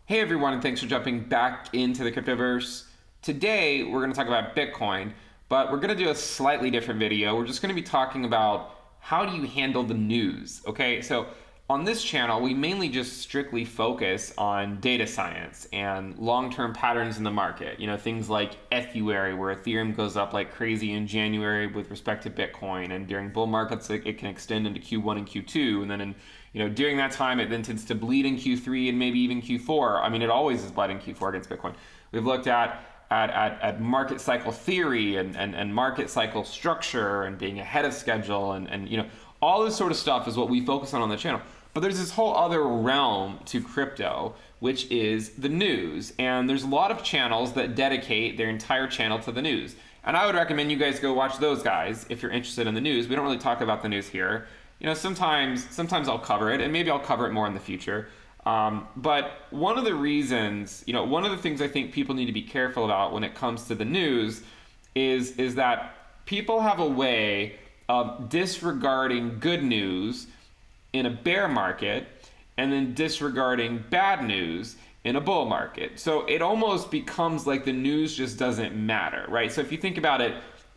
Hey everyone, and thanks for jumping back into the cryptoverse. Today we're going to talk about Bitcoin, but we're going to do a slightly different video. We're just going to be talking about how do you handle the news. Okay, so on this channel we mainly just strictly focus on data science and long-term patterns in the market. You know, things like Ethereum, where Ethereum goes up like crazy in January with respect to Bitcoin, and during bull markets it can extend into Q1 and Q2, and then during that time, it then tends to bleed in Q3 and maybe even Q4. I mean, it always is bled in Q4 against Bitcoin. We've looked at market cycle theory and market cycle structure and being ahead of schedule and all this sort of stuff is what we focus on the channel. But there's this whole other realm to crypto, which is the news. And there's a lot of channels that dedicate their entire channel to the news. And I would recommend you guys go watch those guys if you're interested in the news. We don't really talk about the news here. Sometimes I'll cover it, and maybe I'll cover it more in the future. But one of the reasons, one of the things I think people need to be careful about when it comes to the news is that people have a way of disregarding good news in a bear market and then disregarding bad news in a bull market. So it almost becomes like the news just doesn't matter, right? So if you think about it,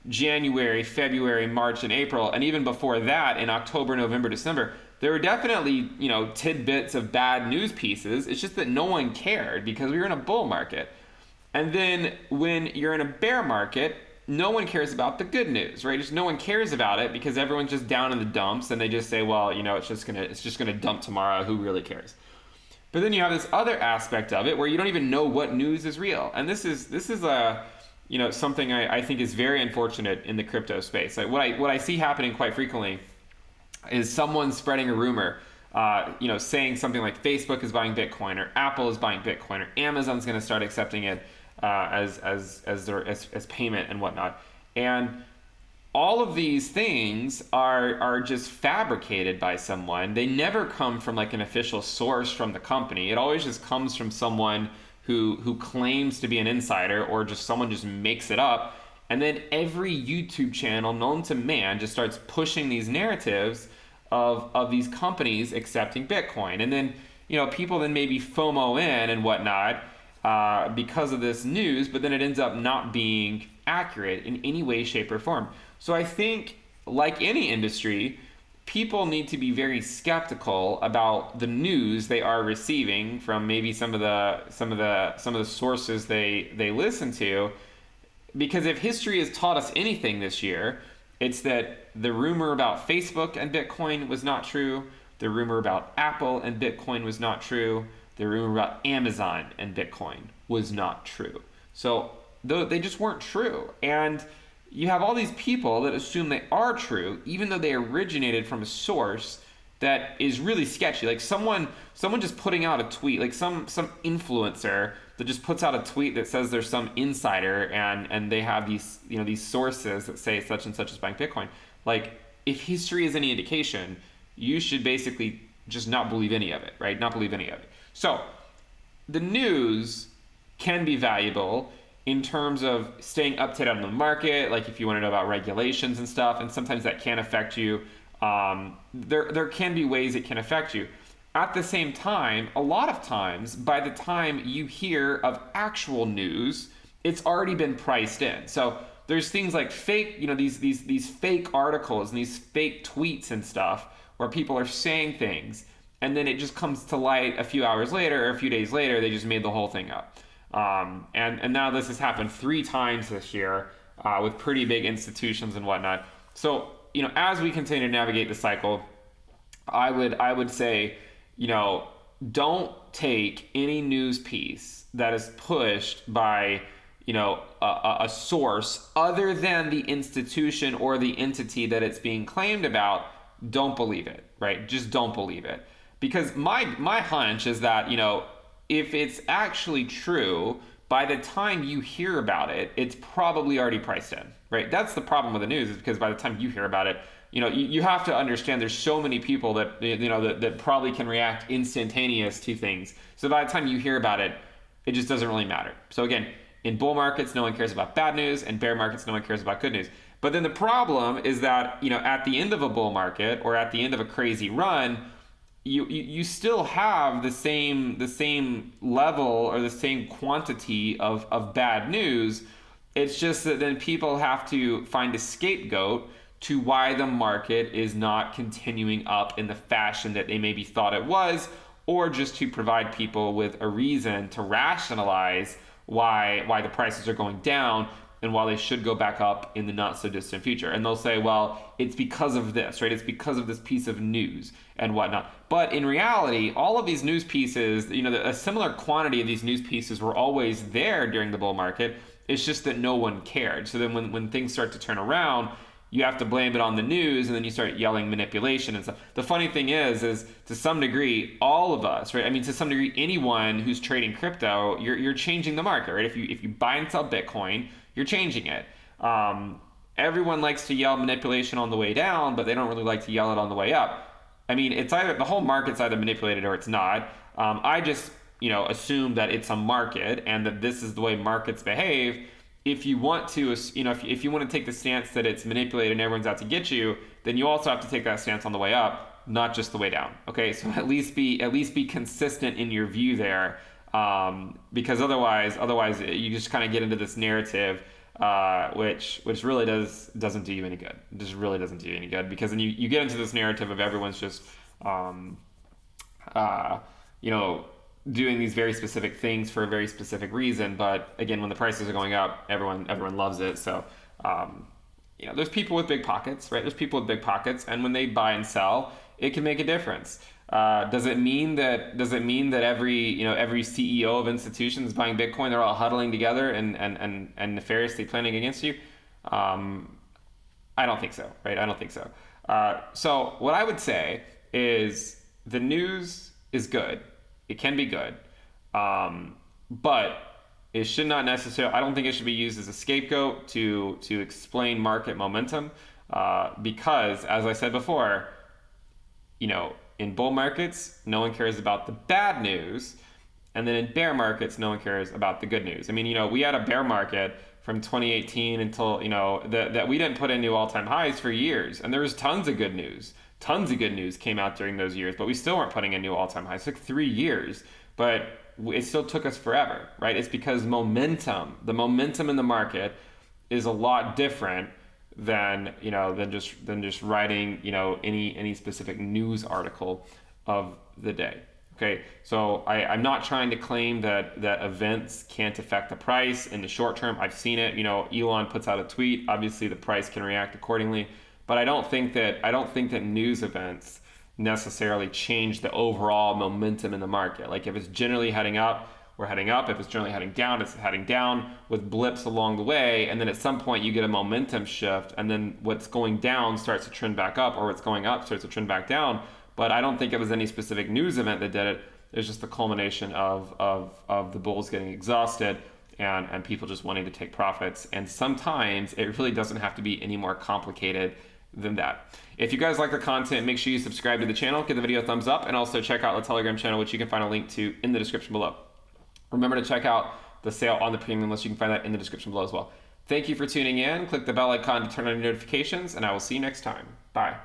January, February, March, and April, and even before that in October, November, December, there were definitely, tidbits of bad news pieces. It's just that no one cared because we were in a bull market. And then when you're in a bear market, no one cares about the good news, right? Just no one cares about it because everyone's just down in the dumps and they just say, well, it's just gonna dump tomorrow. Who really cares? But then you have this other aspect of it where you don't even know what news is real. And this is something I think is very unfortunate in the crypto space. Like what I see happening quite frequently is someone spreading a rumor, saying something like Facebook is buying Bitcoin or Apple is buying Bitcoin or Amazon's going to start accepting it as payment and whatnot. And all of these things are just fabricated by someone. They never come from like an official source from the company. It always just comes from someone who claims to be an insider, or just someone just makes it up. And then every YouTube channel known to man just starts pushing these narratives of these companies accepting Bitcoin. And then, people then maybe FOMO in and whatnot because of this news, but then it ends up not being accurate in any way, shape, or form. So I think, like any industry, people need to be very skeptical about the news they are receiving from maybe some of the sources they listen to, because if history has taught us anything this year, it's that the rumor about Facebook and Bitcoin was not true, the rumor about Apple and Bitcoin was not true, the rumor about Amazon and Bitcoin was not true. So they just weren't true. And you have all these people that assume they are true, even though they originated from a source that is really sketchy. Like someone just putting out a tweet, like some influencer that just puts out a tweet that says there's some insider and they have these sources that say such and such is buying Bitcoin. Like, if history is any indication, you should basically just not believe any of it, right? Not believe any of it. So the news can be valuable in terms of staying up to date on the market, like if you want to know about regulations and stuff, and sometimes that can affect you. There can be ways it can affect you. At the same time, a lot of times, by the time you hear of actual news, it's already been priced in. So there's things like fake, these fake articles and these fake tweets and stuff where people are saying things, and then it just comes to light a few hours later or a few days later, they just made the whole thing up. And now this has happened 3 times this year with pretty big institutions and whatnot. So, as we continue to navigate the cycle, I would say, don't take any news piece that is pushed by, a source other than the institution or the entity that it's being claimed about. Don't believe it, right? Just don't believe it. Because my hunch is that, if it's actually true, by the time you hear about it, it's probably already priced in, right? That's the problem with the news, is because by the time you hear about it, you have to understand there's so many people that, that probably can react instantaneous to things. So by the time you hear about it, it just doesn't really matter. So again, in bull markets, no one cares about bad news, and bear markets, no one cares about good news. But then the problem is that, at the end of a bull market or at the end of a crazy run, you still have the same level or the same quantity of bad news. It's just that then people have to find a scapegoat to why the market is not continuing up in the fashion that they maybe thought it was, or just to provide people with a reason to rationalize why the prices are going down and why they should go back up in the not so distant future. And they'll say, well, it's because of this, right? It's because of this piece of news and whatnot. But in reality, all of these news pieces, a similar quantity of these news pieces were always there during the bull market. It's just that no one cared. So then when things start to turn around, you have to blame it on the news, and then you start yelling manipulation and stuff. The funny thing is to some degree, all of us, right? I mean, to some degree, anyone who's trading crypto, you're changing the market, right? If you buy and sell Bitcoin, you're changing it. Everyone likes to yell manipulation on the way down, but they don't really like to yell it on the way up. I mean, it's either the whole market's either manipulated or it's not. I just assume that it's a market and that this is the way markets behave. If you want to, if you want to take the stance that it's manipulated and everyone's out to get you, then you also have to take that stance on the way up, not just the way down. Okay, so at least be consistent in your view there, because otherwise you just kind of get into this narrative, which really doesn't do you any good. It just really doesn't do you any good, because then you get into this narrative of everyone's just doing these very specific things for a very specific reason. But again, when the prices are going up, everyone loves it. So there's people with big pockets, right? There's people with big pockets, and when they buy and sell, it can make a difference. Does it mean that every CEO of institutions buying Bitcoin, they're all huddling together and nefariously planning against you? I don't think so, right? I don't think so. So what I would say is the news is good. It can be good, but it should not necessarily, I don't think it should be used as a scapegoat to explain market momentum, because, as I said before, in bull markets, no one cares about the bad news, and then in bear markets, no one cares about the good news. I mean, we had a bear market from 2018 until, that we didn't put in new all-time highs for years, and there was tons of good news. Tons of good news came out during those years, but we still weren't putting in new all-time highs. It took 3 years, but it still took us forever, right? It's because the momentum in the market is a lot different than just writing any specific news article of the day. Okay, so I'm not trying to claim that events can't affect the price in the short term. I've seen it. Elon puts out a tweet. Obviously, the price can react accordingly. But I don't think that news events necessarily change the overall momentum in the market. Like, if it's generally heading up, we're heading up. If it's generally heading down, it's heading down with blips along the way. And then at some point you get a momentum shift, and then what's going down starts to trend back up, or what's going up starts to trend back down. But I don't think it was any specific news event that did it. It's just the culmination of the bulls getting exhausted and people just wanting to take profits. And sometimes it really doesn't have to be any more complicated than that. If you guys like the content, make sure you subscribe to the channel, give the video a thumbs up, and also check out the Telegram channel, which you can find a link to in the description below. Remember to check out the sale on the premium list. You can find that in the description below as well. Thank you for tuning in. Click the bell icon to turn on your notifications, and I will see you next time. Bye.